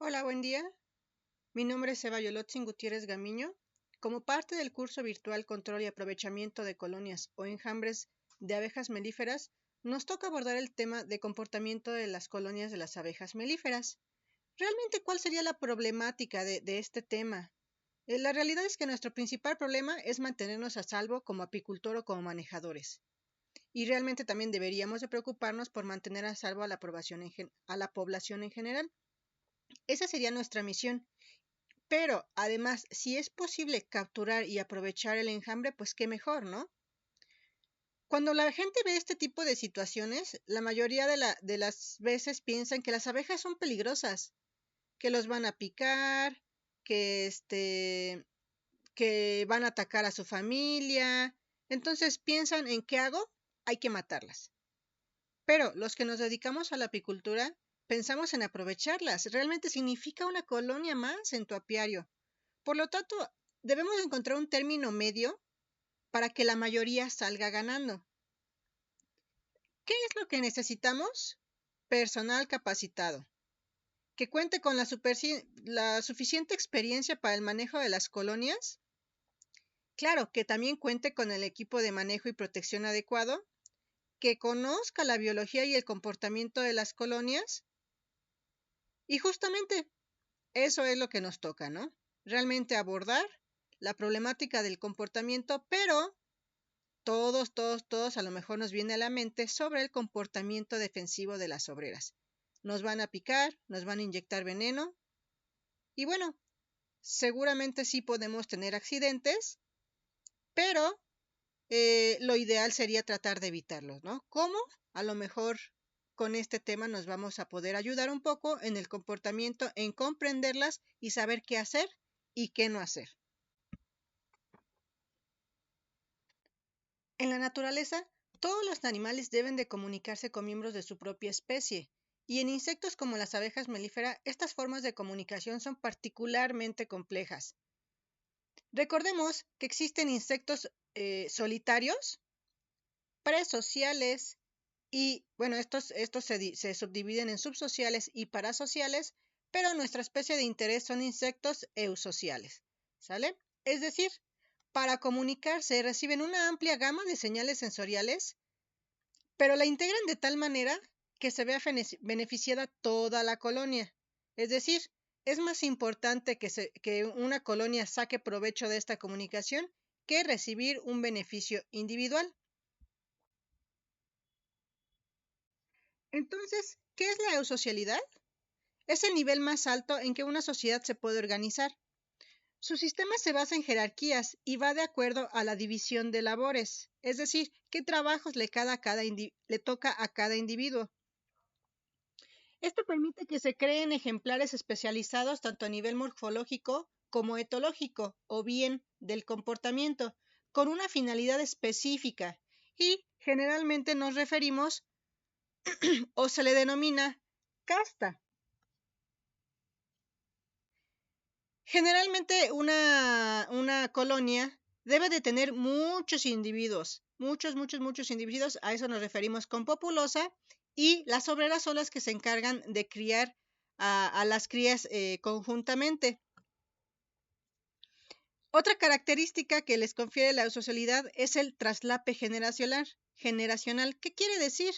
Hola, buen día. Mi nombre es Eva Yolotzin Gutiérrez Gamiño. Como parte del curso virtual Control y Aprovechamiento de Colonias o Enjambres de Abejas Melíferas, nos toca abordar el tema de comportamiento de las colonias de las abejas melíferas. ¿Realmente cuál sería la problemática de este tema? La realidad es que nuestro principal problema es mantenernos a salvo como apicultor o como manejadores. Y realmente también deberíamos de preocuparnos por mantener a salvo a la población en general. Esa sería nuestra misión. Pero además, si es posible capturar y aprovechar el enjambre, pues qué mejor, ¿no? Cuando la gente ve este tipo de situaciones, la mayoría de las veces piensan que las abejas son peligrosas, que los van a picar, que que van a atacar a su familia. Entonces piensan en qué hago, hay que matarlas. Pero los que nos dedicamos a la apicultura pensamos en aprovecharlas. Realmente significa una colonia más en tu apiario. Por lo tanto, debemos encontrar un término medio para que la mayoría salga ganando. ¿Qué es lo que necesitamos? Personal capacitado, que cuente con la suficiente experiencia para el manejo de las colonias. Claro, que también cuente con el equipo de manejo y protección adecuado, que conozca la biología y el comportamiento de las colonias. Y justamente eso es lo que nos toca, ¿no? Realmente abordar la problemática del comportamiento, pero todos a lo mejor nos viene a la mente sobre el comportamiento defensivo de las obreras. Nos van a picar, nos van a inyectar veneno y bueno, seguramente sí podemos tener accidentes, pero lo ideal sería tratar de evitarlos, ¿no? ¿Cómo? A lo mejor con este tema nos vamos a poder ayudar un poco en el comportamiento, en comprenderlas y saber qué hacer y qué no hacer. En la naturaleza, todos los animales deben de comunicarse con miembros de su propia especie, y en insectos como las abejas melíferas, estas formas de comunicación son particularmente complejas. Recordemos que existen insectos solitarios, presociales, y bueno, estos se subdividen en subsociales y parasociales, pero nuestra especie de interés son insectos eusociales, ¿sale? Es decir, para comunicarse reciben una amplia gama de señales sensoriales, pero la integran de tal manera que se vea beneficiada toda la colonia. Es decir, es más importante que una colonia saque provecho de esta comunicación que recibir un beneficio individual. Entonces, ¿qué es la eusocialidad? Es el nivel más alto en que una sociedad se puede organizar. Su sistema se basa en jerarquías y va de acuerdo a la división de labores, es decir, qué trabajos le toca a cada individuo. Esto permite que se creen ejemplares especializados tanto a nivel morfológico como etológico o bien del comportamiento, con una finalidad específica y generalmente nos referimos o se le denomina casta. Generalmente una colonia debe de tener muchos individuos, muchos individuos, a eso nos referimos con populosa, y las obreras son las que se encargan de criar a las crías conjuntamente. Otra característica que les confiere la socialidad es el traslape generacional. ¿Qué quiere decir?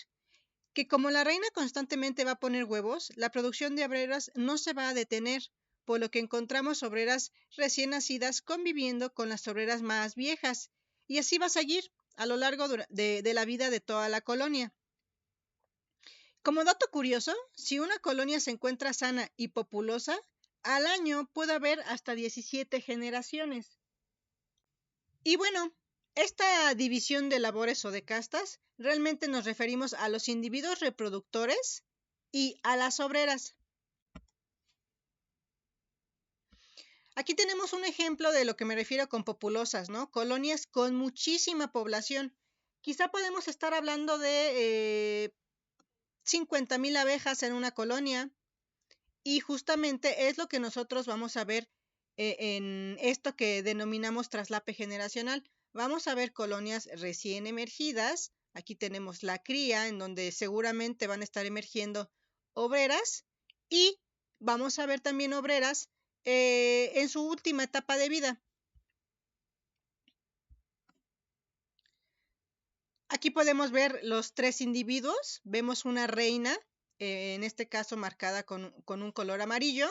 Que como la reina constantemente va a poner huevos, la producción de obreras no se va a detener, por lo que encontramos obreras recién nacidas conviviendo con las obreras más viejas, y así va a seguir a lo largo de la vida de toda la colonia. Como dato curioso, si una colonia se encuentra sana y populosa, al año puede haber hasta 17 generaciones. Y bueno, esta división de labores o de castas realmente nos referimos a los individuos reproductores y a las obreras. Aquí tenemos un ejemplo de lo que me refiero con populosas, ¿no? Colonias con muchísima población. Quizá podemos estar hablando de 50,000 abejas en una colonia, y justamente es lo que nosotros vamos a ver en esto que denominamos traslape generacional. Vamos a ver colonias recién emergidas. Aquí tenemos la cría, en donde seguramente van a estar emergiendo obreras, y vamos a ver también obreras en su última etapa de vida. Aquí podemos ver los 3 individuos. Vemos una reina, en este caso marcada con un color amarillo.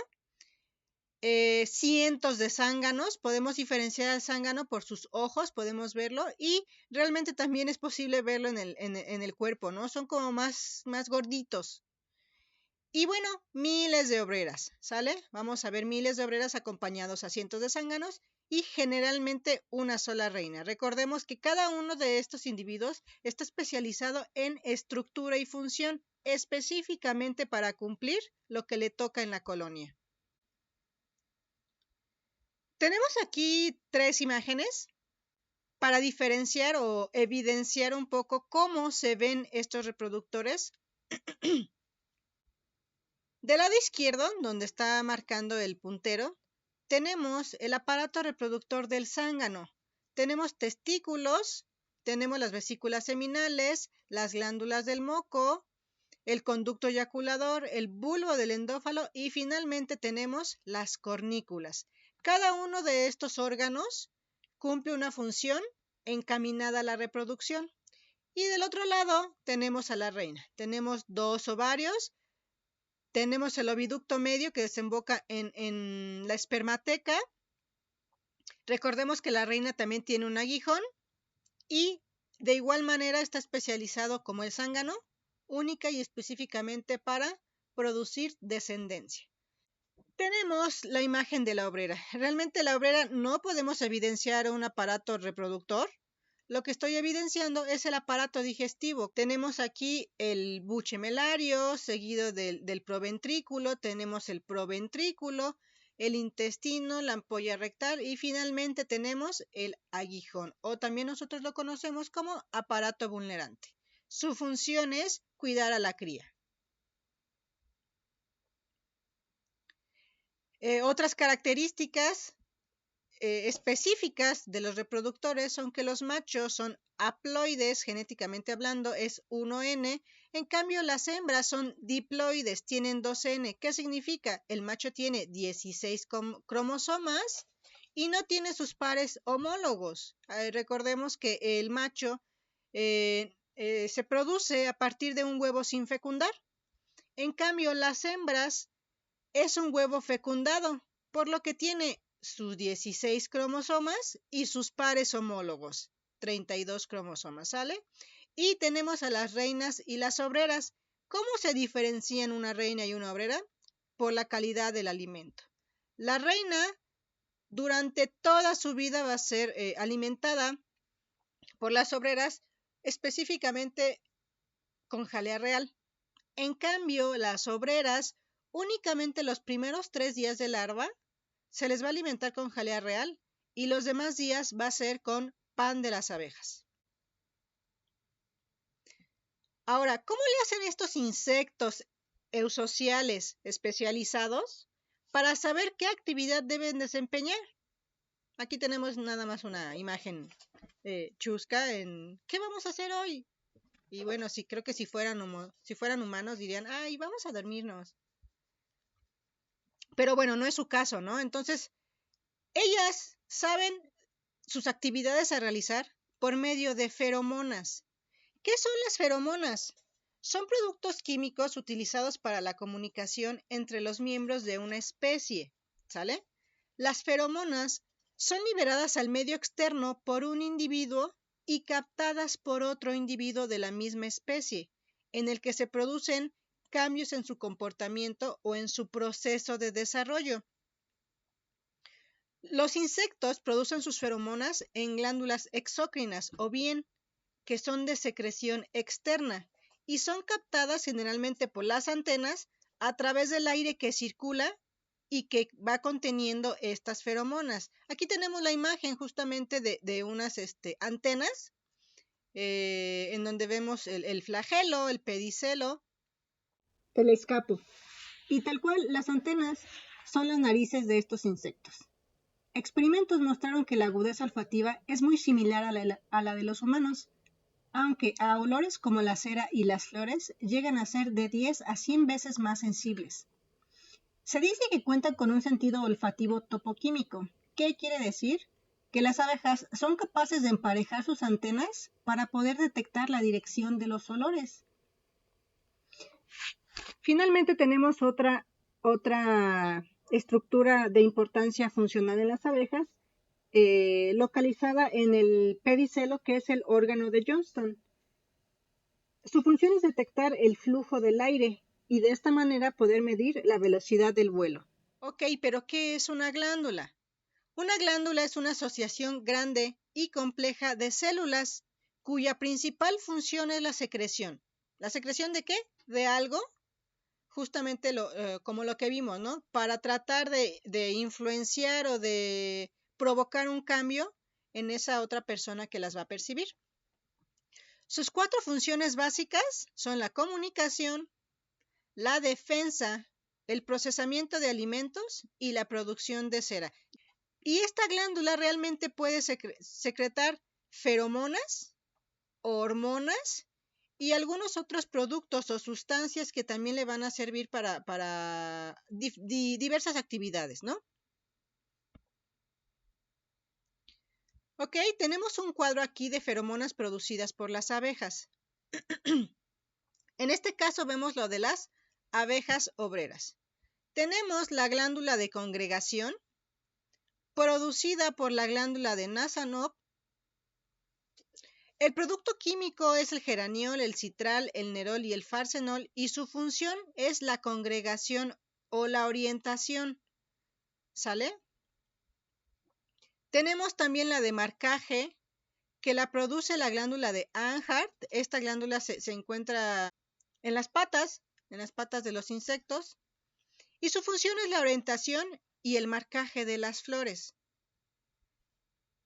Cientos de zánganos. Podemos diferenciar al zángano por sus ojos, podemos verlo. Y realmente también es posible verlo en el cuerpo, ¿no? Son como más gorditos. Y bueno, miles de obreras, ¿sale? Vamos a ver miles de obreras acompañados a cientos de zánganos y generalmente una sola reina. Recordemos que cada uno de estos individuos está especializado en estructura y función, específicamente para cumplir lo que le toca en la colonia. Tenemos aquí 3 imágenes para diferenciar o evidenciar un poco cómo se ven estos reproductores. Del lado izquierdo, donde está marcando el puntero, tenemos el aparato reproductor del zángano. Tenemos testículos, tenemos las vesículas seminales, las glándulas del moco, el conducto eyaculador, el bulbo del endófalo y finalmente tenemos las cornículas. Cada uno de estos órganos cumple una función encaminada a la reproducción. Y del otro lado tenemos a la reina. Tenemos 2 ovarios. Tenemos el oviducto medio que desemboca en la espermateca. Recordemos que la reina también tiene un aguijón y de igual manera está especializado como el zángano, única y específicamente para producir descendencia. Tenemos la imagen de la obrera. Realmente la obrera no podemos evidenciar un aparato reproductor. Lo que estoy evidenciando es el aparato digestivo. Tenemos aquí el buche melario, seguido del proventrículo, tenemos el proventrículo, el intestino, la ampolla rectal y finalmente tenemos el aguijón, o también nosotros lo conocemos como aparato vulnerante. Su función es cuidar a la cría. Otras características específicas de los reproductores son que los machos son haploides, genéticamente hablando, es 1N. En cambio, las hembras son diploides, tienen 2N. ¿Qué significa? El macho tiene 16 cromosomas y no tiene sus pares homólogos. Recordemos que el macho se produce a partir de un huevo sin fecundar. En cambio, las hembras es un huevo fecundado, por lo que tiene sus 16 cromosomas y sus pares homólogos, 32 cromosomas, ¿sale? Y tenemos a las reinas y las obreras. ¿Cómo se diferencian una reina y una obrera? Por la calidad del alimento. La reina durante toda su vida va a ser alimentada por las obreras, específicamente con jalea real. En cambio, las obreras, únicamente los primeros 3 días de larva se les va a alimentar con jalea real y los demás días va a ser con pan de las abejas. Ahora, ¿cómo le hacen estos insectos eusociales especializados para saber qué actividad deben desempeñar? Aquí tenemos nada más una imagen chusca en ¿qué vamos a hacer hoy? Y bueno, sí, creo que si fueran humanos dirían, ay, vamos a dormirnos. Pero bueno, no es su caso, ¿no? Entonces, ellas saben sus actividades a realizar por medio de feromonas. ¿Qué son las feromonas? Son productos químicos utilizados para la comunicación entre los miembros de una especie, ¿sale? Las feromonas son liberadas al medio externo por un individuo y captadas por otro individuo de la misma especie, en el que se producen cambios en su comportamiento o en su proceso de desarrollo. Los insectos producen sus feromonas en glándulas exócrinas o bien que son de secreción externa y son captadas generalmente por las antenas a través del aire que circula y que va conteniendo estas feromonas. Aquí tenemos la imagen justamente de unas antenas en donde vemos el flagelo, el pedicelo, el escapo. Y tal cual, las antenas son las narices de estos insectos. Experimentos mostraron que la agudeza olfativa es muy similar a la de los humanos, aunque a olores como la cera y las flores llegan a ser de 10 a 100 veces más sensibles. Se dice que cuentan con un sentido olfativo topoquímico. ¿Qué quiere decir? Que las abejas son capaces de emparejar sus antenas para poder detectar la dirección de los olores. Finalmente tenemos otra estructura de importancia funcional en las abejas, localizada en el pedicelo, que es el órgano de Johnston. Su función es detectar el flujo del aire y de esta manera poder medir la velocidad del vuelo. Ok, pero ¿qué es una glándula? Una glándula es una asociación grande y compleja de células cuya principal función es la secreción. ¿La secreción de qué? De algo, justamente como lo que vimos, ¿no? Para tratar de influenciar o de provocar un cambio en esa otra persona que las va a percibir. Sus 4 funciones básicas son la comunicación, la defensa, el procesamiento de alimentos y la producción de cera. Y esta glándula realmente puede secretar feromonas, hormonas y algunos otros productos o sustancias que también le van a servir para diversas actividades, ¿no? Ok, tenemos un cuadro aquí de feromonas producidas por las abejas. En este caso vemos lo de las abejas obreras. Tenemos la glándula de congregación, producida por la glándula de Nasonov. El producto químico es el geraniol, el citral, el nerol y el farsenol, y su función es la congregación o la orientación. ¿Sale? Tenemos también la de marcaje, que la produce la glándula de Anhart. Esta glándula se encuentra en las patas de los insectos, y su función es la orientación y el marcaje de las flores.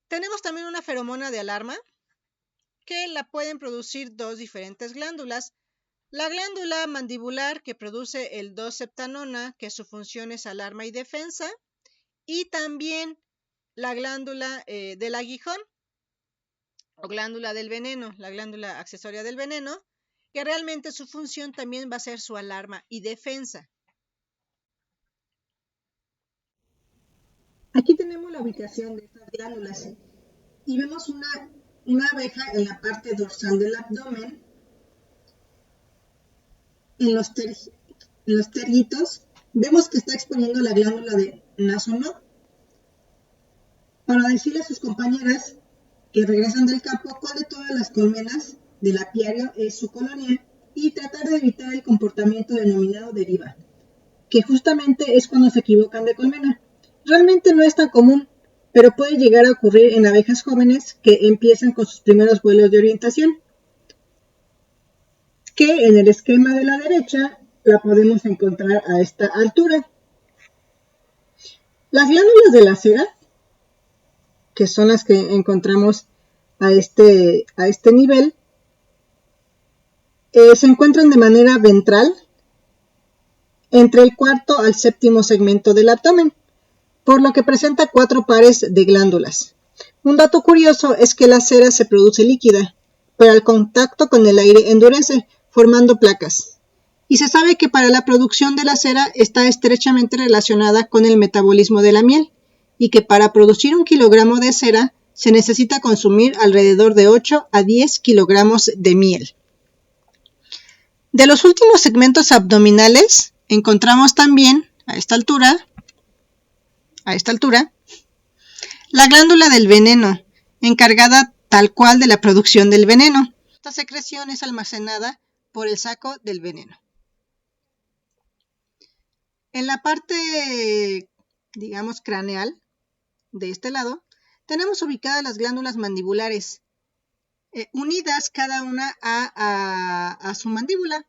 Tenemos también una feromona de alarma, que la pueden producir 2 diferentes glándulas. La glándula mandibular, que produce el 2-septanona, que su función es alarma y defensa, y también la glándula del aguijón o glándula del veneno, la glándula accesoria del veneno, que realmente su función también va a ser su alarma y defensa. Aquí tenemos la ubicación de estas glándulas y vemos una abeja en la parte dorsal del abdomen, en los tergitos. Vemos que está exponiendo la glándula de Nasonov para decirle a sus compañeras que regresan del campo cuál de todas las colmenas del apiario es su colonia y tratar de evitar el comportamiento denominado deriva, que justamente es cuando se equivocan de colmena. Realmente no es tan común, pero puede llegar a ocurrir en abejas jóvenes que empiezan con sus primeros vuelos de orientación, que en el esquema de la derecha la podemos encontrar a esta altura. Las glándulas de la cera, que son las que encontramos a este nivel, se encuentran de manera ventral entre el 4º al 7º segmento del abdomen, por lo que presenta 4 pares de glándulas. Un dato curioso es que la cera se produce líquida, pero al contacto con el aire endurece, formando placas. Y se sabe que para la producción de la cera está estrechamente relacionada con el metabolismo de la miel, y que para producir 1 kilogramo de cera se necesita consumir alrededor de 8 a 10 kilogramos de miel. De los últimos segmentos abdominales encontramos también a esta altura, la glándula del veneno, encargada tal cual de la producción del veneno. Esta secreción es almacenada por el saco del veneno. En la parte, digamos, craneal, de este lado, tenemos ubicadas las glándulas mandibulares, unidas cada una a su mandíbula.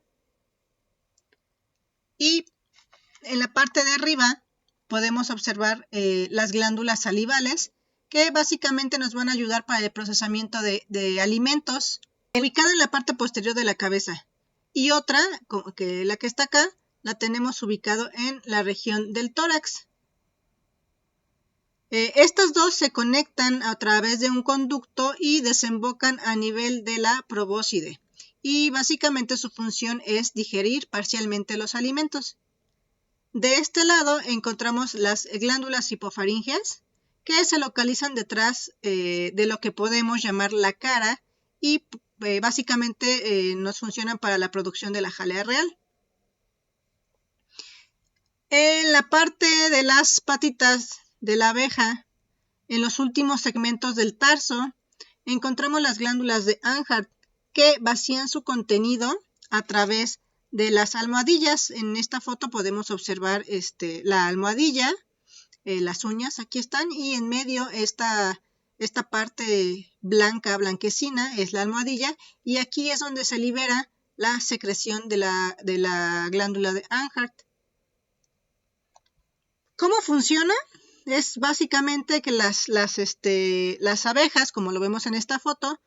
Y en la parte de arriba podemos observar las glándulas salivales, que básicamente nos van a ayudar para el procesamiento de alimentos, ubicada en la parte posterior de la cabeza. Y otra, la que está acá, la tenemos ubicado en la región del tórax. Estas dos se conectan a través de un conducto y desembocan a nivel de la probóscide. Y básicamente su función es digerir parcialmente los alimentos. de este lado encontramos las glándulas hipofaríngeas, que se localizan detrás de lo que podemos llamar la cara y básicamente nos funcionan para la producción de la jalea real. En la parte de las patitas de la abeja, en los últimos segmentos del tarso, encontramos las glándulas de Anhart, que vacían su contenido a través de las almohadillas. En esta foto podemos observar la almohadilla, las uñas aquí están, y en medio esta parte blanca, blanquecina, es la almohadilla, y aquí es donde se libera la secreción de la glándula de Anhart. ¿Cómo funciona? Es básicamente que las abejas, como lo vemos en esta foto,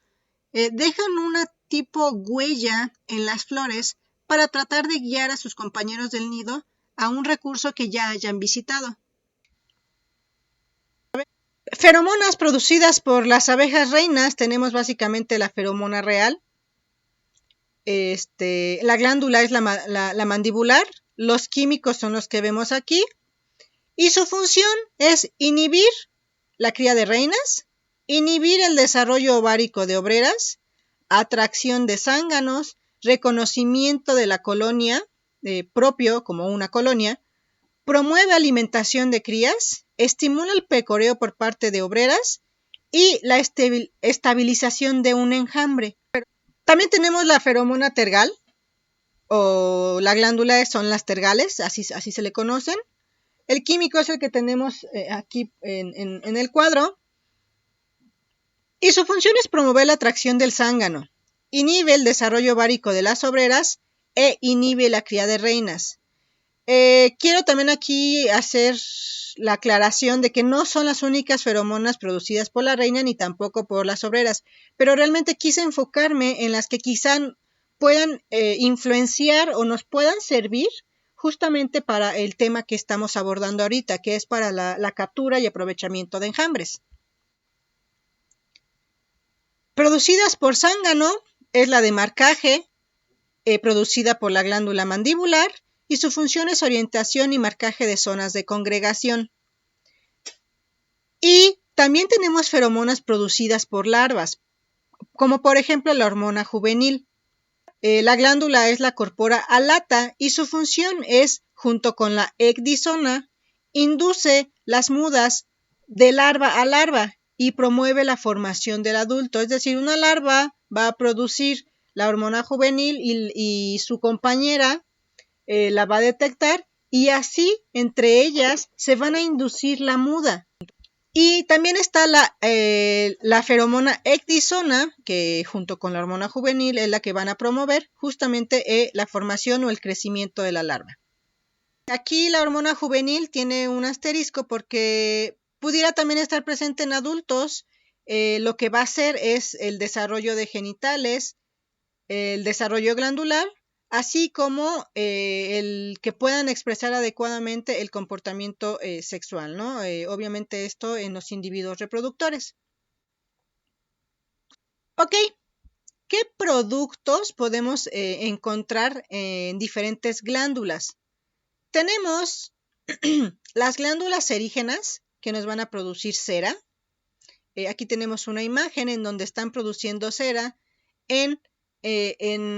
dejan una tipo huella en las flores para tratar de guiar a sus compañeros del nido a un recurso que ya hayan visitado. Feromonas producidas por las abejas reinas, tenemos básicamente la feromona real. La glándula es la mandibular, los químicos son los que vemos aquí, y su función es inhibir la cría de reinas, inhibir el desarrollo ovárico de obreras, atracción de zánganos, reconocimiento de la colonia propio como una colonia, promueve alimentación de crías, estimula el pecoreo por parte de obreras y la estabilización de un enjambre. También tenemos la feromona tergal, o la glándula son las tergales, así se le conocen. El químico es el que tenemos aquí en el cuadro. Y su función es promover la atracción del zángano, inhibe el desarrollo ovárico de las obreras e inhibe la cría de reinas. Quiero también aquí hacer la aclaración de que no son las únicas feromonas producidas por la reina ni tampoco por las obreras, pero realmente quise enfocarme en las que quizá puedan influenciar o nos puedan servir justamente para el tema que estamos abordando ahorita, que es para la captura y aprovechamiento de enjambres. Producidas por zángano es la de marcaje, producida por la glándula mandibular, y su función es orientación y marcaje de zonas de congregación. Y también tenemos feromonas producidas por larvas, como por ejemplo la hormona juvenil. La glándula es la corpora alata y su función es, junto con la ecdisona, induce las mudas de larva a larva y promueve la formación del adulto. Es decir, una larva va a producir la hormona juvenil y su compañera la va a detectar, y así entre ellas se van a inducir la muda. Y también está la feromona ecdisona, que junto con la hormona juvenil es la que van a promover justamente la formación o el crecimiento de la larva. Aquí la hormona juvenil tiene un asterisco porque pudiera también estar presente en adultos. Lo que va a hacer es el desarrollo de genitales, el desarrollo glandular, así como el que puedan expresar adecuadamente el comportamiento sexual, ¿no? Obviamente esto en los individuos reproductores. Ok, ¿qué productos podemos encontrar en diferentes glándulas? Tenemos las glándulas serígenas, que nos van a producir cera. Aquí tenemos una imagen en donde están produciendo cera en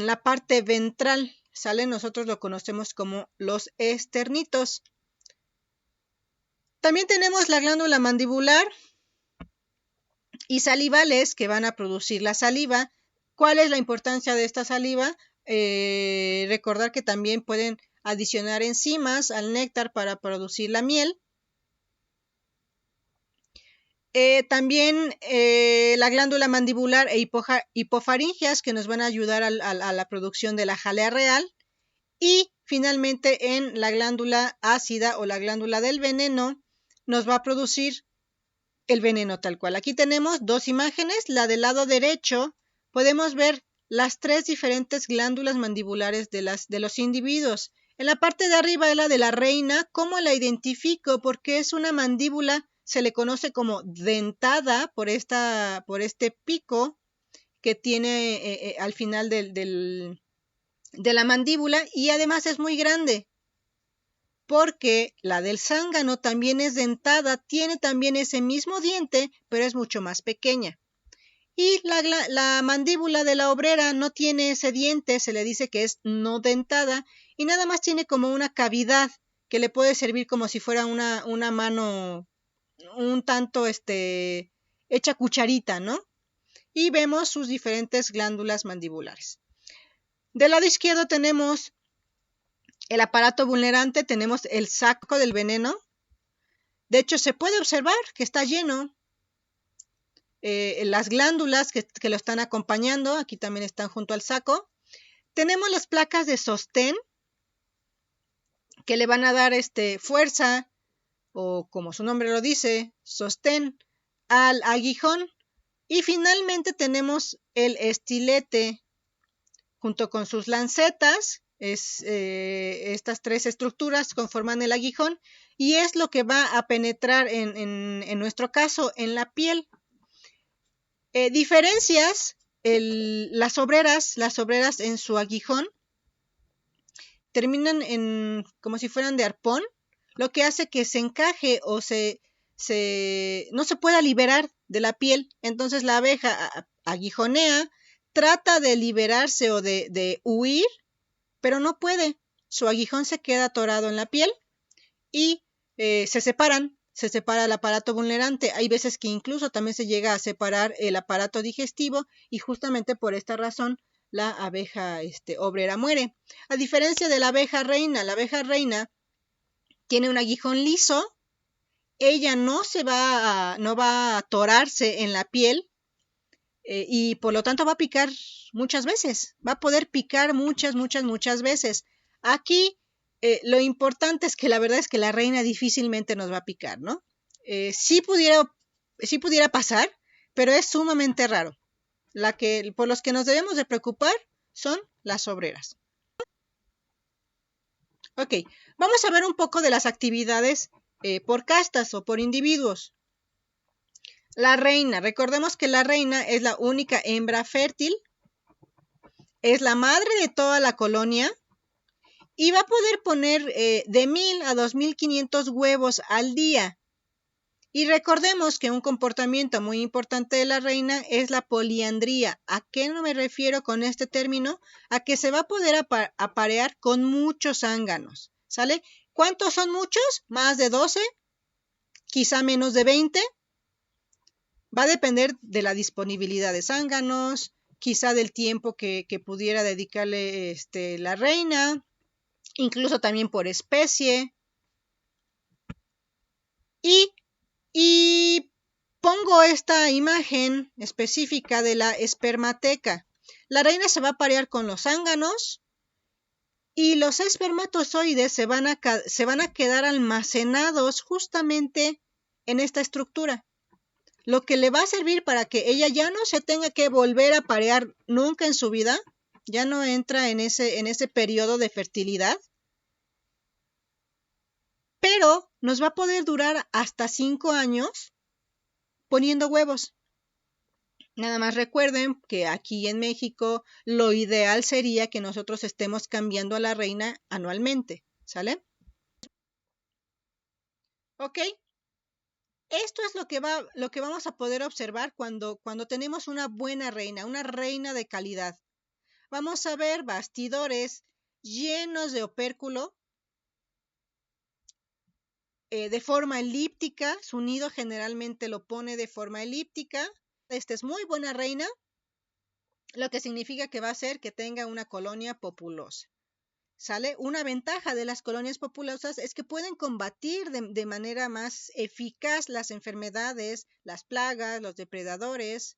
la parte ventral, ¿sale? Nosotros lo conocemos como los esternitos. También tenemos la glándula mandibular y salivales, que van a producir la saliva. ¿Cuál es la importancia de esta saliva? Recordar que también pueden adicionar enzimas al néctar para producir la miel. También la glándula mandibular e hipofaringeas, que nos van a ayudar a la producción de la jalea real. Y finalmente en la glándula ácida o la glándula del veneno nos va a producir el veneno tal cual. Aquí tenemos dos imágenes. La del lado derecho podemos ver las tres diferentes glándulas mandibulares de los individuos. En la parte de arriba es la de la reina. ¿Cómo la identifico? Porque es una mandíbula, se le conoce como dentada por este pico que tiene al final de la mandíbula, y además es muy grande. porque la del zángano también es dentada, tiene también ese mismo diente, pero es mucho más pequeña. Y la mandíbula de la obrera no tiene ese diente, se le dice que es no dentada, y nada más tiene como una cavidad que le puede servir como si fuera una mano un tanto hecha cucharita, ¿no? Y vemos sus diferentes glándulas mandibulares. Del lado izquierdo tenemos el aparato vulnerante, tenemos el saco del veneno. De hecho, se puede observar que está lleno. Las glándulas que lo están acompañando, aquí también están junto al saco. Tenemos las placas de sostén, que le van a dar fuerza, o como su nombre lo dice, sostén al aguijón. Y finalmente tenemos el estilete, junto con sus lancetas. Estas tres estructuras conforman el aguijón y es lo que va a penetrar en nuestro caso en la piel. Diferencias, las obreras en su aguijón terminan como si fueran de arpón, lo que hace que se encaje o no se pueda liberar de la piel. Entonces la abeja aguijonea, trata de liberarse o de huir, pero no puede. Su aguijón se queda atorado en la piel y se separa el aparato vulnerante. Hay veces que incluso también se llega a separar el aparato digestivo y justamente por esta razón la abeja obrera muere. A diferencia de la abeja reina tiene un aguijón liso. Ella no va a atorarse en la piel, y por lo tanto va a picar muchas veces, va a poder picar muchas veces. Aquí lo importante es que la verdad es que la reina difícilmente nos va a picar, ¿no? Sí pudiera pasar, pero es sumamente raro. Por los que nos debemos de preocupar son las obreras. Ok, vamos a ver un poco de las actividades por castas o por individuos. La reina, recordemos que la reina es la única hembra fértil, es la madre de toda la colonia y va a poder poner de 1000 a 2500 huevos al día. Y recordemos que un comportamiento muy importante de la reina es la poliandría. ¿A qué no me refiero con este término? A que se va a poder aparear con muchos zánganos, ¿sale? ¿Cuántos son muchos? ¿Más de 12? ¿Quizá menos de 20? Va a depender de la disponibilidad de zánganos, quizá del tiempo que pudiera dedicarle la reina, incluso también por especie. Y pongo esta imagen específica de la espermateca. La reina se va a aparear con los zánganos y los espermatozoides se van a quedar almacenados justamente en esta estructura. Lo que le va a servir para que ella ya no se tenga que volver a aparear nunca en su vida, ya no entra en ese periodo de fertilidad, pero nos va a poder durar hasta 5 años poniendo huevos. Nada más recuerden que aquí en México lo ideal sería que nosotros estemos cambiando a la reina anualmente, ¿sale? Ok. Esto es lo que vamos a poder observar cuando tenemos una buena reina de calidad. Vamos a ver bastidores llenos de opérculo, de forma elíptica. Su nido generalmente lo pone de forma elíptica. Esta es muy buena reina, lo que significa que va a hacer que tenga una colonia populosa. ¿Sale? Una ventaja de las colonias populosas es que pueden combatir de manera más eficaz las enfermedades, las plagas, los depredadores.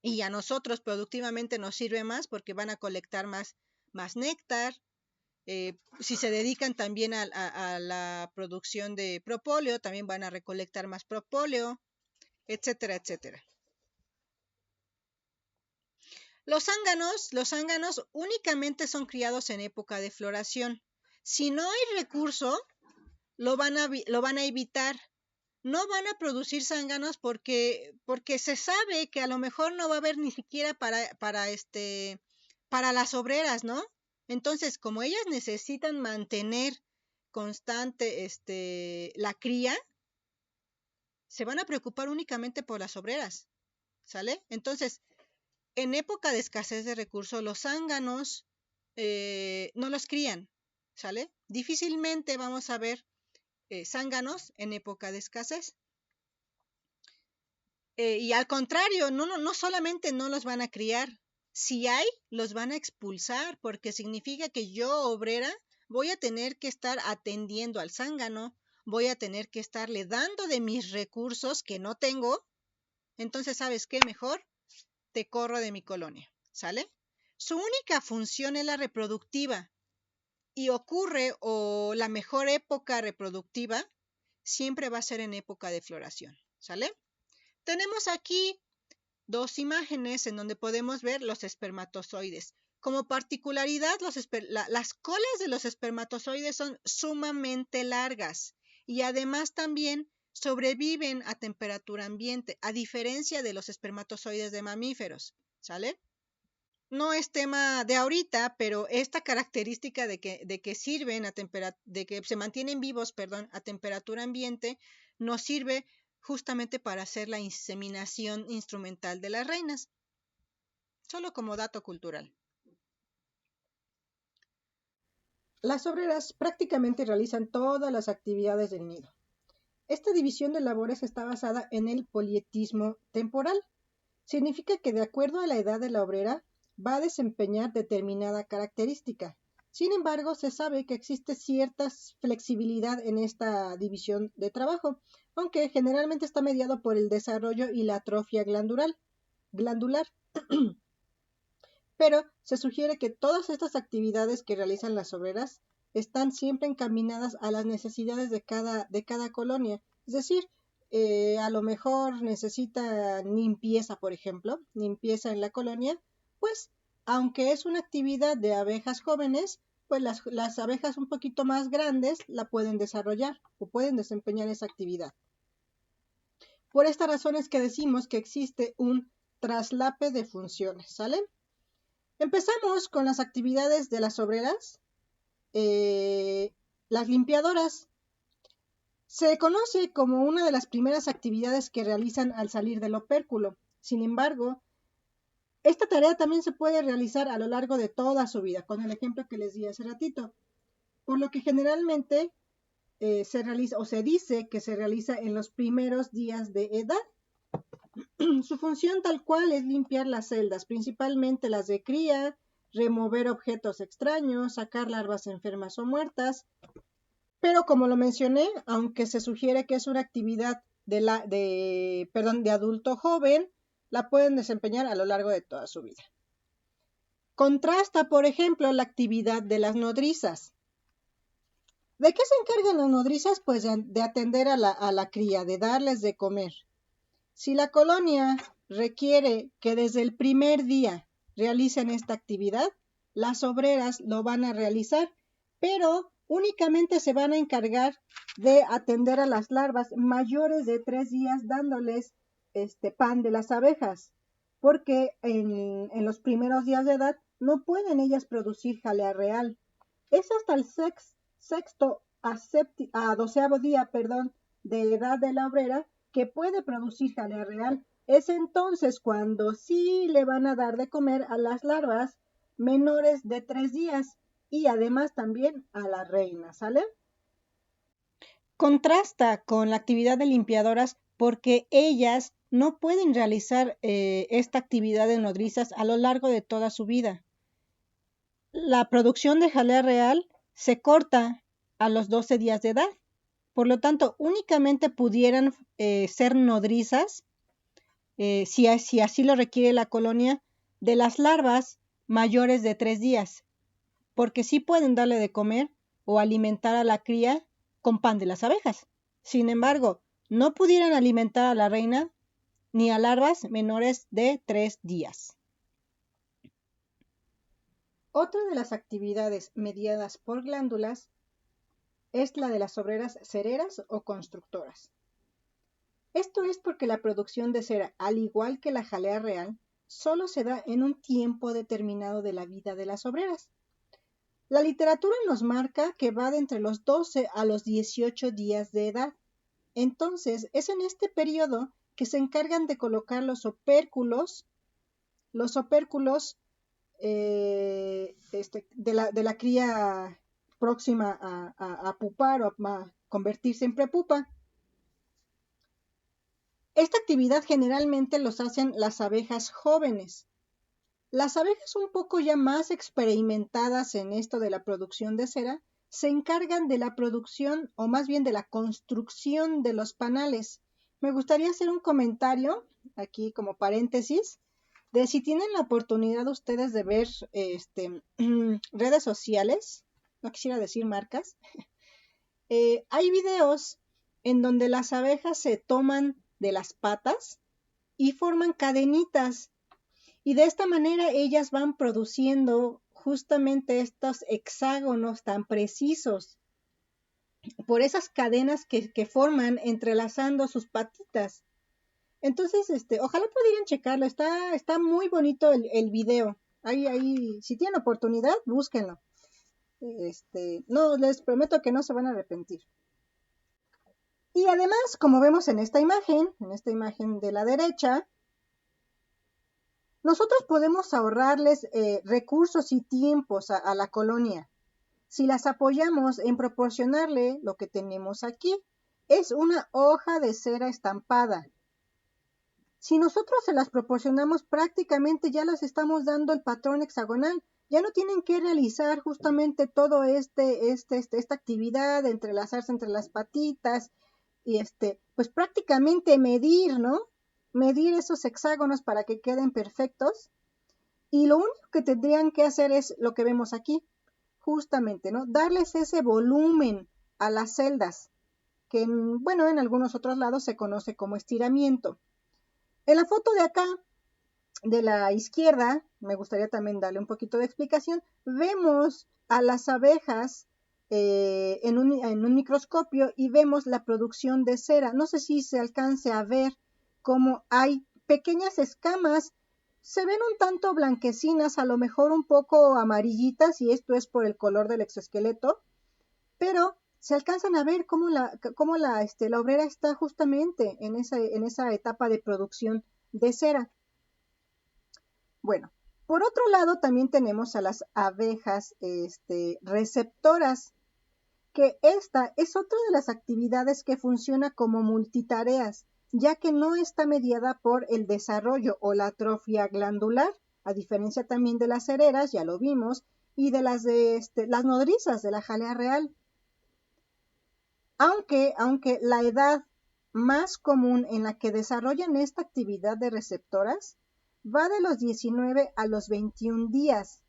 Y a nosotros productivamente nos sirve más porque van a colectar más néctar. Si se dedican también a la producción de propóleo, también van a recolectar más propóleo, etcétera, etcétera. Los zánganos únicamente son criados en época de floración. Si no hay recurso, lo van a evitar. No van a producir zánganos porque se sabe que a lo mejor no va a haber ni siquiera para las obreras, ¿no? Entonces, como ellas necesitan mantener constante la cría, se van a preocupar únicamente por las obreras, ¿sale? Entonces, en época de escasez de recursos, los zánganos no los crían, ¿sale? Difícilmente zánganos a ver en época de escasez. Y al contrario, no solamente no los van a criar, si hay, los van a expulsar, porque significa que yo, obrera, voy a tener que estar atendiendo al zángano, voy a tener que estarle dando de mis recursos que no tengo. Entonces, ¿sabes qué? Mejor te corro de mi colonia, ¿sale? Su única función es la reproductiva y ocurre, o la mejor época reproductiva siempre va a ser en época de floración, ¿sale? Tenemos aquí dos imágenes en donde podemos ver los espermatozoides. Como particularidad, las colas de los espermatozoides son sumamente largas y además también sobreviven a temperatura ambiente, a diferencia de los espermatozoides de mamíferos, ¿sale? No es tema de ahorita, pero esta característica de que sirven de que se mantienen vivos, a temperatura ambiente, nos sirve justamente para hacer la inseminación instrumental de las reinas. Solo como dato cultural. Las obreras prácticamente realizan todas las actividades del nido. Esta división de labores está basada en el polietismo temporal. Significa que de acuerdo a la edad de la obrera, va a desempeñar determinada característica. Sin embargo, se sabe que existe cierta flexibilidad en esta división de trabajo, aunque generalmente está mediado por el desarrollo y la atrofia glandular. Pero se sugiere que todas estas actividades que realizan las obreras están siempre encaminadas a las necesidades de cada colonia. Es decir, a lo mejor necesita limpieza, por ejemplo, limpieza en la colonia, pues aunque es una actividad de abejas jóvenes, pues las abejas un poquito más grandes la pueden desarrollar o pueden desempeñar esa actividad. Por esta razón es que decimos que existe un traslape de funciones, ¿sale? Empezamos con las actividades de las obreras. Las limpiadoras. Se conoce como una de las primeras actividades que realizan al salir del opérculo. Sin embargo, esta tarea también se puede realizar a lo largo de toda su vida, con el ejemplo que les di hace ratito. Por lo que generalmente se realiza o se dice que se realiza en los primeros días de edad. Su función tal cual es limpiar las celdas, principalmente las de cría, remover objetos extraños, sacar larvas enfermas o muertas. Pero como lo mencioné, aunque se sugiere que es una actividad de adulto joven, la pueden desempeñar a lo largo de toda su vida. Contrasta, por ejemplo, la actividad de las nodrizas. ¿De qué se encargan las nodrizas? Pues de atender a la cría, de darles de comer. Si la colonia requiere que desde el primer día realicen esta actividad, las obreras lo van a realizar, pero únicamente se van a encargar de atender a las larvas mayores de 3 días dándoles pan de las abejas, porque en los primeros días de edad no pueden ellas producir jalea real. Es hasta el sexto a doceavo día, de edad de la obrera que puede producir jalea real. Es entonces cuando sí le van a dar de comer a las larvas menores de 3 días y además también a la reina, ¿sale? Contrasta con la actividad de limpiadoras porque ellas no pueden realizar esta actividad de nodrizas a lo largo de toda su vida. La producción de jalea real se corta a los 12 días de edad. Por lo tanto, únicamente pudieran ser nodrizas, si así lo requiere la colonia, de las larvas mayores de 3 días, porque sí pueden darle de comer o alimentar a la cría con pan de las abejas. Sin embargo, no pudieran alimentar a la reina ni a larvas menores de 3 días. Otra de las actividades mediadas por glándulas es la de las obreras cereras o constructoras. Esto es porque la producción de cera, al igual que la jalea real, solo se da en un tiempo determinado de la vida de las obreras. La literatura nos marca que va de entre los 12 a los 18 días de edad. Entonces, es en este periodo que se encargan de colocar los opérculos de la cría próxima a pupar o a convertirse en prepupa. Esta actividad generalmente los hacen las abejas jóvenes. Las abejas un poco ya más experimentadas en esto de la producción de cera se encargan de la producción o más bien de la construcción de los panales. Me gustaría hacer un comentario aquí como paréntesis de si tienen la oportunidad ustedes de ver redes sociales, no quisiera decir marcas, hay videos en donde las abejas se toman de las patas y forman cadenitas y de esta manera ellas van produciendo justamente estos hexágonos tan precisos por esas cadenas que forman entrelazando sus patitas. Entonces, ojalá pudieran checarlo, está muy bonito el video. Ahí, si tienen oportunidad, búsquenlo. No, les prometo que no se van a arrepentir. Y además, como vemos en esta imagen de la derecha, nosotros podemos ahorrarles recursos y tiempos a la colonia si las apoyamos en proporcionarle lo que tenemos aquí. Es una hoja de cera estampada. Si nosotros se las proporcionamos, prácticamente ya les estamos dando el patrón hexagonal. Ya no tienen que realizar justamente todo esta actividad de entrelazarse entre las patitas y pues prácticamente medir, ¿no? Medir esos hexágonos para que queden perfectos. Y lo único que tendrían que hacer es lo que vemos aquí, justamente, ¿no? Darles ese volumen a las celdas, que en algunos otros lados se conoce como estiramiento. En la foto de acá, de la izquierda, me gustaría también darle un poquito de explicación, vemos a las abejas en un microscopio y vemos la producción de cera. No sé si se alcance a ver cómo hay pequeñas escamas, se ven un tanto blanquecinas, a lo mejor un poco amarillitas, y esto es por el color del exoesqueleto, pero se alcanzan a ver cómo la obrera está justamente en esa etapa de producción de cera. Bueno, por otro lado también tenemos a las abejas receptoras, que esta es otra de las actividades que funciona como multitareas, ya que no está mediada por el desarrollo o la atrofia glandular, a diferencia también de las cereras, ya lo vimos, y de las nodrizas de la jalea real. Aunque la edad más común en la que desarrollan esta actividad de receptoras va de los 19 a los 21 días.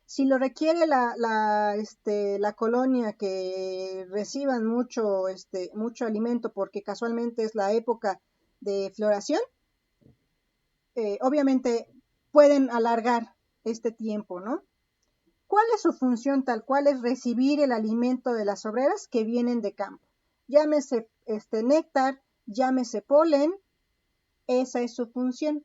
Si lo requiere la colonia, que reciban mucho alimento porque casualmente es la época de floración, obviamente pueden alargar este tiempo, ¿no? ¿Cuál es su función tal cual? Es recibir el alimento de las obreras que vienen de campo. Llámese néctar, llámese polen, esa es su función.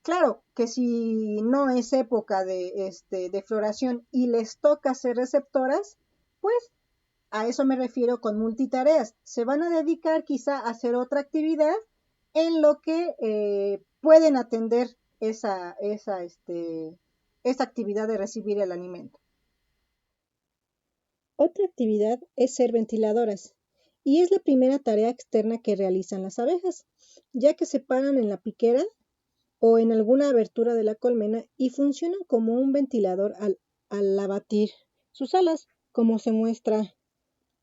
Claro que si no es época de floración y les toca ser receptoras, pues a eso me refiero con multitareas. Se van a dedicar quizá a hacer otra actividad en lo que pueden atender esa actividad de recibir el alimento. Otra actividad es ser ventiladoras, y es la primera tarea externa que realizan las abejas, ya que se paran en la piquera o en alguna abertura de la colmena y funcionan como un ventilador al abatir sus alas, como se muestra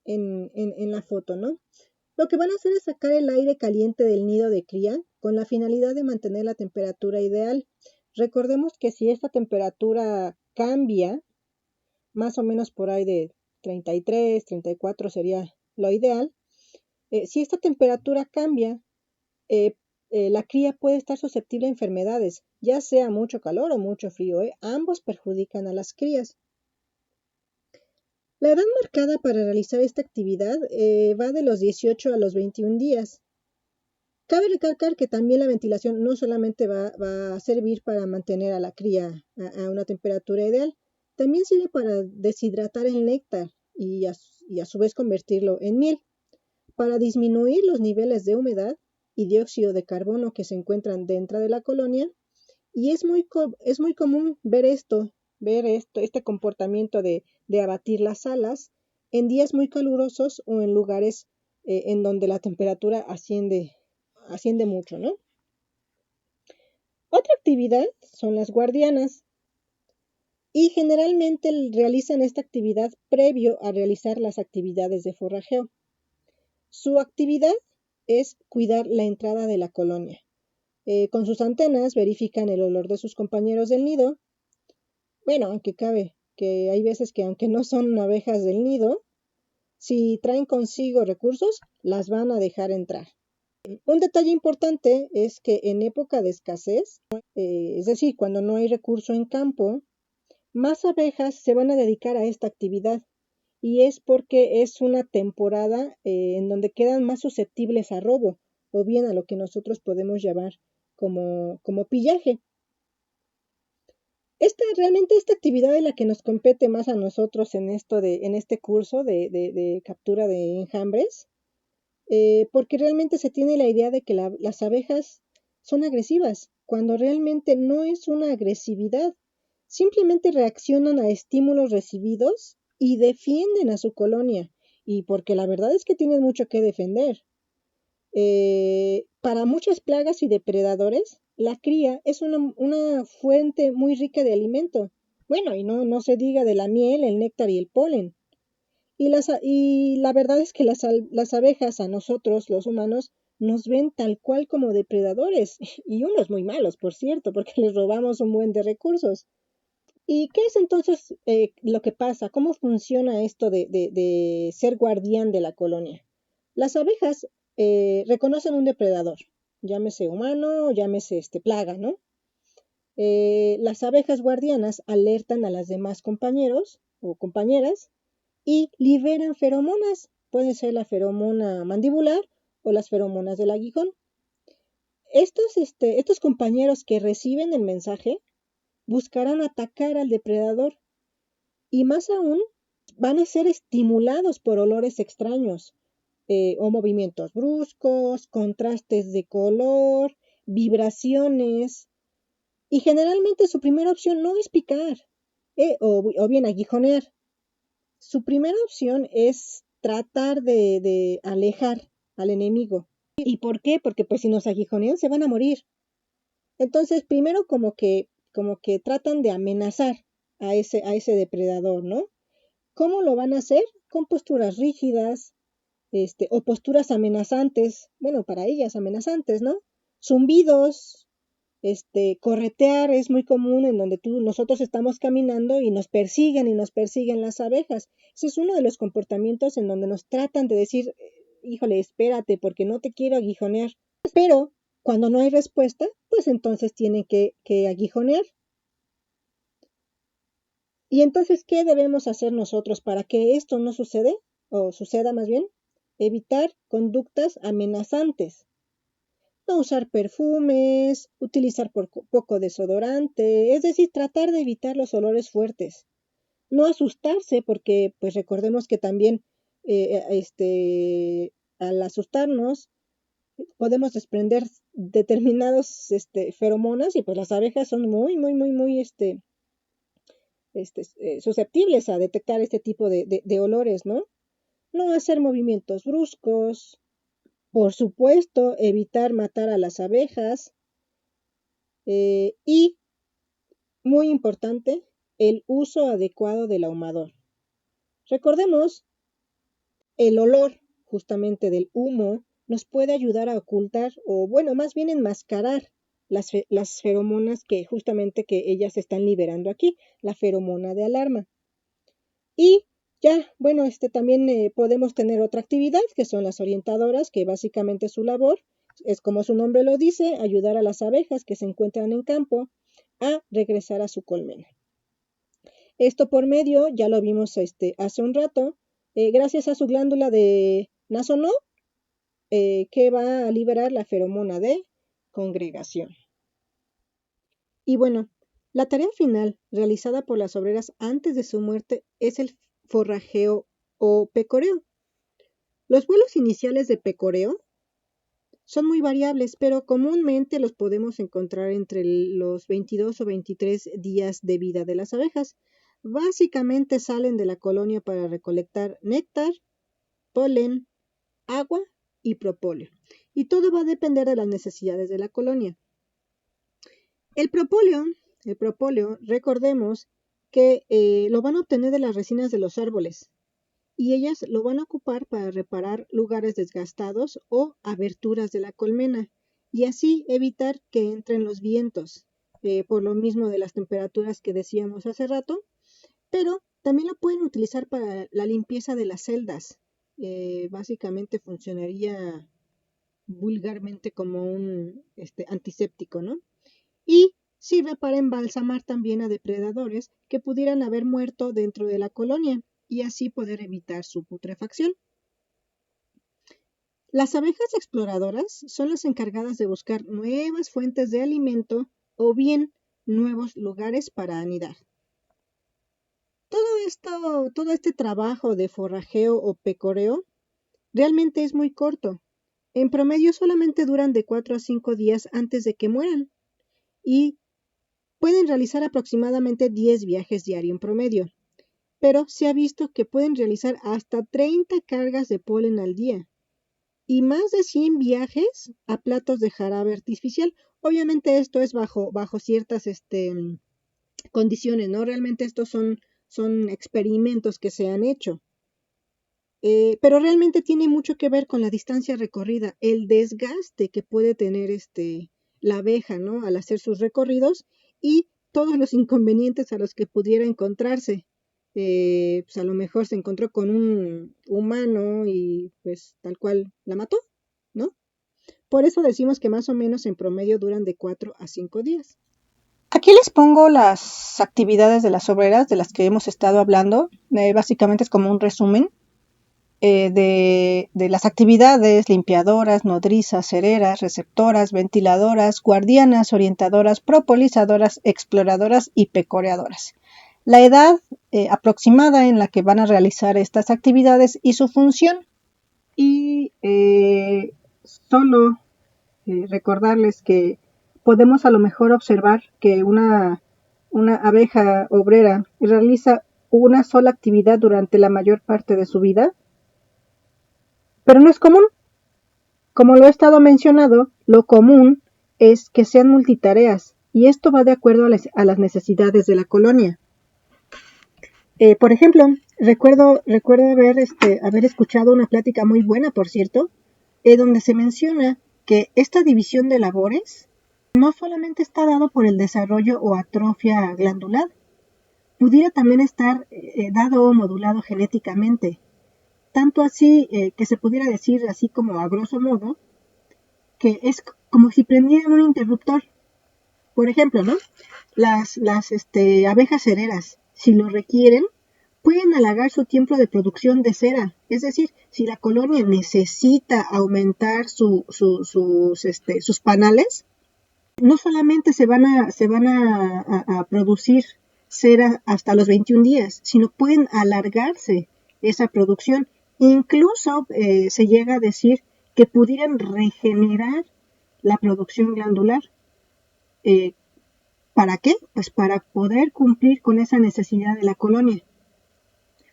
en la foto, ¿no? Lo que van a hacer es sacar el aire caliente del nido de cría con la finalidad de mantener la temperatura ideal. Recordemos que si esta temperatura cambia, más o menos por ahí de 33, 34 sería lo ideal. Si esta temperatura cambia, la cría puede estar susceptible a enfermedades, ya sea mucho calor o mucho frío. Ambos perjudican a las crías. La edad marcada para realizar esta actividad va de los 18 a los 21 días. Cabe recalcar que también la ventilación no solamente va a servir para mantener a la cría a una temperatura ideal, también sirve para deshidratar el néctar y a su vez convertirlo en miel, para disminuir los niveles de humedad y dióxido de carbono que se encuentran dentro de la colonia. Y es muy común este comportamiento de abatir las alas en días muy calurosos o en lugares en donde la temperatura asciende mucho, ¿no? Otra actividad son las guardianas y generalmente realizan esta actividad previo a realizar las actividades de forrajeo. Su actividad es cuidar la entrada de la colonia. Con sus antenas verifican el olor de sus compañeros del nido. Bueno, aunque cabe que hay veces que aunque no son abejas del nido, si traen consigo recursos, las van a dejar entrar. Un detalle importante es que en época de escasez, es decir, cuando no hay recurso en campo, más abejas se van a dedicar a esta actividad y es porque es una temporada en donde quedan más susceptibles a robo o bien a lo que nosotros podemos llamar como pillaje. Realmente esta actividad es la que nos compete más a nosotros en este curso de captura de enjambres, porque realmente se tiene la idea de que las abejas son agresivas, cuando realmente no es una agresividad, simplemente reaccionan a estímulos recibidos y defienden a su colonia, y porque la verdad es que tienen mucho que defender. Para muchas plagas y depredadores, la cría es una fuente muy rica de alimento. Bueno, y no se diga de la miel, el néctar y el polen. Y la verdad es que las abejas a nosotros, los humanos, nos ven tal cual como depredadores, y unos muy malos, por cierto, porque les robamos un buen de recursos. ¿Y qué es entonces lo que pasa? ¿Cómo funciona esto de ser guardián de la colonia? Las abejas reconocen un depredador, llámese humano, llámese plaga, ¿no? Las abejas guardianas alertan a las demás compañeros o compañeras y liberan feromonas. Puede ser la feromona mandibular o las feromonas del aguijón. Estos compañeros que reciben el mensaje buscarán atacar al depredador y más aún van a ser estimulados por olores extraños o movimientos bruscos, contrastes de color, vibraciones y generalmente su primera opción no es picar o bien aguijonear. Su primera opción es tratar de alejar al enemigo. ¿Y por qué? Porque pues si nos aguijonean se van a morir. Entonces, primero como que tratan de amenazar a ese depredador, ¿no? ¿Cómo lo van a hacer? Con posturas rígidas, o posturas amenazantes, bueno, para ellas amenazantes, ¿no? Zumbidos, corretear es muy común en donde nosotros estamos caminando y nos persiguen las abejas. Ese es uno de los comportamientos en donde nos tratan de decir, híjole, espérate, porque no te quiero aguijonear. Pero cuando no hay respuesta, pues entonces tienen que aguijonear. Y entonces, ¿qué debemos hacer nosotros para que esto no suceda? O suceda más bien, evitar conductas amenazantes. No usar perfumes, utilizar poco desodorante, es decir, tratar de evitar los olores fuertes. No asustarse porque, pues recordemos que también al asustarnos podemos desprender determinados feromonas y pues las abejas son muy, muy, muy, muy susceptibles a detectar este tipo de olores, ¿no? No hacer movimientos bruscos, por supuesto, evitar matar a las abejas y, muy importante, el uso adecuado del ahumador. Recordemos, el olor justamente del humo nos puede ayudar a ocultar o, bueno, más bien enmascarar las feromonas que justamente que ellas están liberando aquí, la feromona de alarma. Y ya, bueno, también podemos tener otra actividad que son las orientadoras, que básicamente su labor es, como su nombre lo dice, ayudar a las abejas que se encuentran en campo a regresar a su colmena. Esto por medio, ya lo vimos hace un rato, gracias a su glándula de Nasono, que va a liberar la feromona de congregación. Y bueno, la tarea final realizada por las obreras antes de su muerte es el forrajeo o pecoreo. Los vuelos iniciales de pecoreo son muy variables, pero comúnmente los podemos encontrar entre los 22 o 23 días de vida de las abejas. Básicamente salen de la colonia para recolectar néctar, polen, agua y propóleo. Y todo va a depender de las necesidades de la colonia. El propóleo, recordemos que lo van a obtener de las resinas de los árboles y ellas lo van a ocupar para reparar lugares desgastados o aberturas de la colmena y así evitar que entren los vientos, por lo mismo de las temperaturas que decíamos hace rato, pero también lo pueden utilizar para la limpieza de las celdas. Básicamente funcionaría vulgarmente como un antiséptico, ¿no? Y sirve para embalsamar también a depredadores que pudieran haber muerto dentro de la colonia y así poder evitar su putrefacción. Las abejas exploradoras son las encargadas de buscar nuevas fuentes de alimento o bien nuevos lugares para anidar. Todo este trabajo de forrajeo o pecoreo realmente es muy corto. En promedio solamente duran de 4 a 5 días antes de que mueran y pueden realizar aproximadamente 10 viajes diarios en promedio, pero se ha visto que pueden realizar hasta 30 cargas de polen al día y más de 100 viajes a platos de jarabe artificial. Obviamente esto es bajo ciertas condiciones, ¿no? Realmente estos son experimentos que se han hecho. Pero realmente tiene mucho que ver con la distancia recorrida, el desgaste que puede tener la abeja, ¿no? Al hacer sus recorridos y todos los inconvenientes a los que pudiera encontrarse. Pues a lo mejor se encontró con un humano y pues tal cual la mató, ¿no? Por eso decimos que más o menos en promedio duran de 4 a 5 días. Aquí les pongo las actividades de las obreras de las que hemos estado hablando. Básicamente es como un resumen de las actividades: limpiadoras, nodrizas, cereras, receptoras, ventiladoras, guardianas, orientadoras, propolizadoras, exploradoras y pecoreadoras. La edad aproximada en la que van a realizar estas actividades y su función. Y solo recordarles que podemos a lo mejor observar que una abeja obrera realiza una sola actividad durante la mayor parte de su vida, pero no es común. Como lo he estado mencionando, lo común es que sean multitareas y esto va de acuerdo a las necesidades de la colonia. Por ejemplo, recuerdo haber escuchado una plática muy buena, por cierto, donde se menciona que esta división de labores no solamente está dado por el desarrollo o atrofia glandular, pudiera también estar dado o modulado genéticamente. Tanto así que se pudiera decir, así como a grosso modo, que es como si prendieran un interruptor. Por ejemplo, ¿no? Las abejas cereras, si lo requieren, pueden alargar su tiempo de producción de cera. Es decir, si la colonia necesita aumentar sus panales, no solamente se van a producir cera hasta los 21 días, sino pueden alargarse esa producción. Incluso se llega a decir que pudieran regenerar la producción glandular. ¿Para qué? Pues para poder cumplir con esa necesidad de la colonia.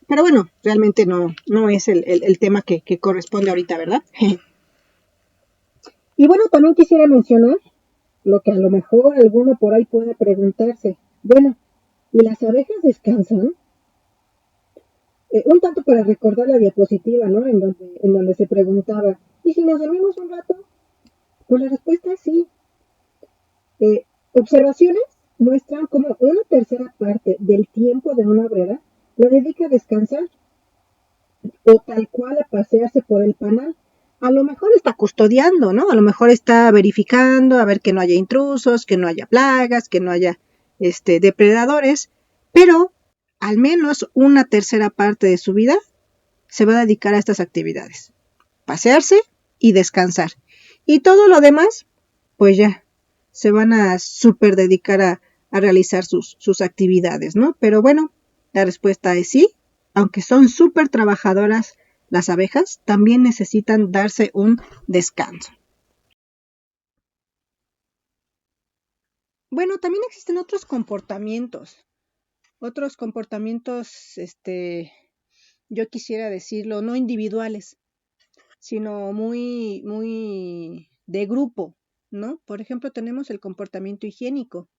Pero bueno, realmente no es el tema que corresponde ahorita, ¿verdad? Y bueno, también quisiera mencionar lo que a lo mejor alguno por ahí pueda preguntarse. Bueno, ¿y las abejas descansan? Un tanto para recordar la diapositiva, ¿no? En donde se preguntaba, ¿y si nos dormimos un rato? Pues la respuesta es sí. Observaciones muestran cómo una tercera parte del tiempo de una obrera lo dedica a descansar o tal cual a pasearse por el panal. A lo mejor está custodiando, ¿no? A lo mejor está verificando a ver que no haya intrusos, que no haya plagas, que no haya depredadores, pero al menos una tercera parte de su vida se va a dedicar a estas actividades. Pasearse y descansar. Y todo lo demás, pues ya, se van a súper dedicar a realizar sus actividades, ¿no? Pero bueno, la respuesta es sí, aunque son súper trabajadoras las abejas, también necesitan darse un descanso. Bueno, también existen otros comportamientos, yo quisiera decirlo, no individuales, sino muy de grupo, ¿no? Por ejemplo, tenemos el comportamiento higiénico,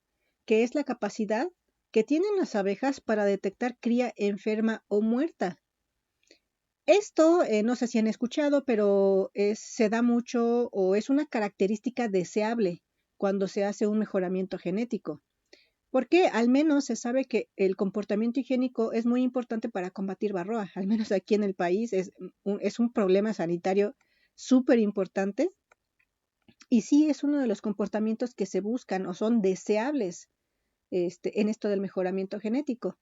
que es la capacidad que tienen las abejas para detectar cría enferma o muerta. Esto, no sé si han escuchado, pero se da mucho o es una característica deseable cuando se hace un mejoramiento genético. Porque al menos se sabe que el comportamiento higiénico es muy importante para combatir varroa. Al menos aquí en el país es un problema sanitario súper importante. Y sí es uno de los comportamientos que se buscan o son deseables en esto del mejoramiento genético.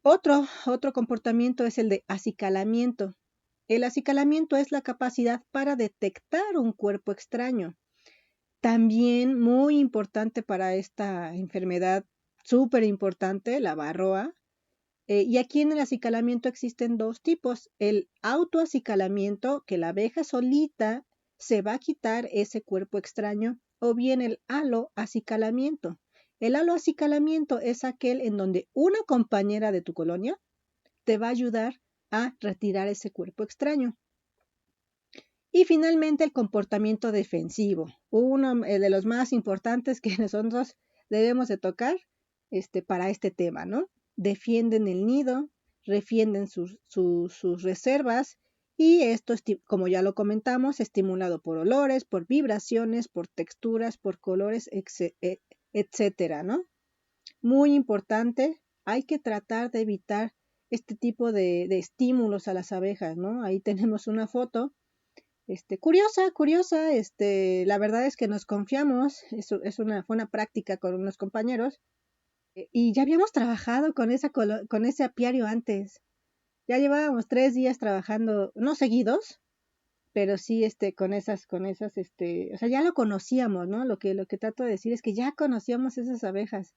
Otro comportamiento es el de acicalamiento. El acicalamiento es la capacidad para detectar un cuerpo extraño. También muy importante para esta enfermedad, súper importante, la varroa. Y aquí en el acicalamiento existen dos tipos. El autoacicalamiento, que la abeja solita se va a quitar ese cuerpo extraño, o bien el haloacicalamiento. El haloacicalamiento es aquel en donde una compañera de tu colonia te va a ayudar a retirar ese cuerpo extraño. Y finalmente el comportamiento defensivo, uno de los más importantes que nosotros debemos de tocar para este tema, ¿no? Defienden el nido, defienden sus reservas y esto, como ya lo comentamos, estimulado por olores, por vibraciones, por texturas, por colores, etcétera, ¿no? Muy importante, hay que tratar de evitar este tipo de estímulos a las abejas, ¿no? Ahí tenemos una foto curiosa, la verdad es que nos confiamos, fue una práctica con unos compañeros, y ya habíamos trabajado con ese apiario antes. Ya llevábamos 3 días trabajando, no seguidos, pero sí, o sea, ya lo conocíamos, ¿no? Lo que trato de decir es que ya conocíamos esas abejas.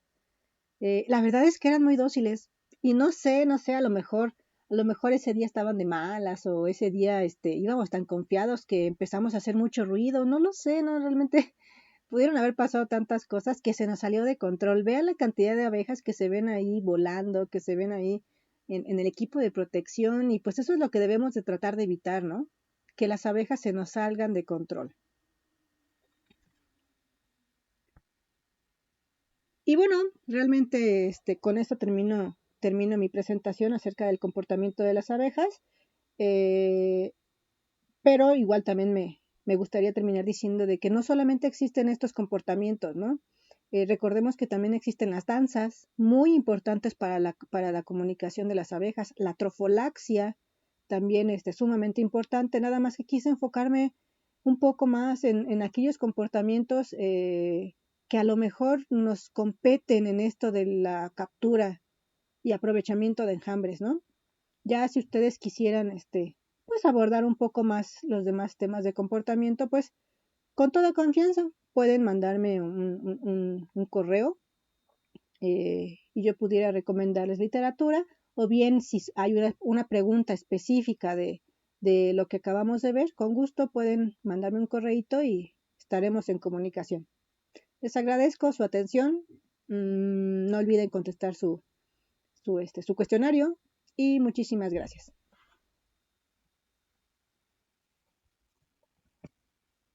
La verdad es que eran muy dóciles, y no sé, a lo mejor ese día estaban de malas, o ese día, íbamos tan confiados que empezamos a hacer mucho ruido, no lo sé, no, realmente pudieron haber pasado tantas cosas que se nos salió de control. Vean la cantidad de abejas que se ven ahí volando, que se ven ahí en el equipo de protección, y pues eso es lo que debemos de tratar de evitar, ¿no? Que las abejas se nos salgan de control. Y bueno, realmente con esto termino mi presentación acerca del comportamiento de las abejas, eh, pero igual también me gustaría terminar diciendo de que no solamente existen estos comportamientos, ¿no? Recordemos que también existen las danzas, muy importantes para la comunicación de las abejas, la trofolaxia, también sumamente importante, nada más que quise enfocarme un poco más en aquellos comportamientos que a lo mejor nos competen en esto de la captura y aprovechamiento de enjambres, ¿no? Ya si ustedes quisieran, pues abordar un poco más los demás temas de comportamiento, pues con toda confianza pueden mandarme un correo, y yo pudiera recomendarles literatura, o bien si hay una pregunta específica de lo que acabamos de ver, con gusto pueden mandarme un correíto y estaremos en comunicación. Les agradezco su atención. No olviden contestar su cuestionario y muchísimas gracias.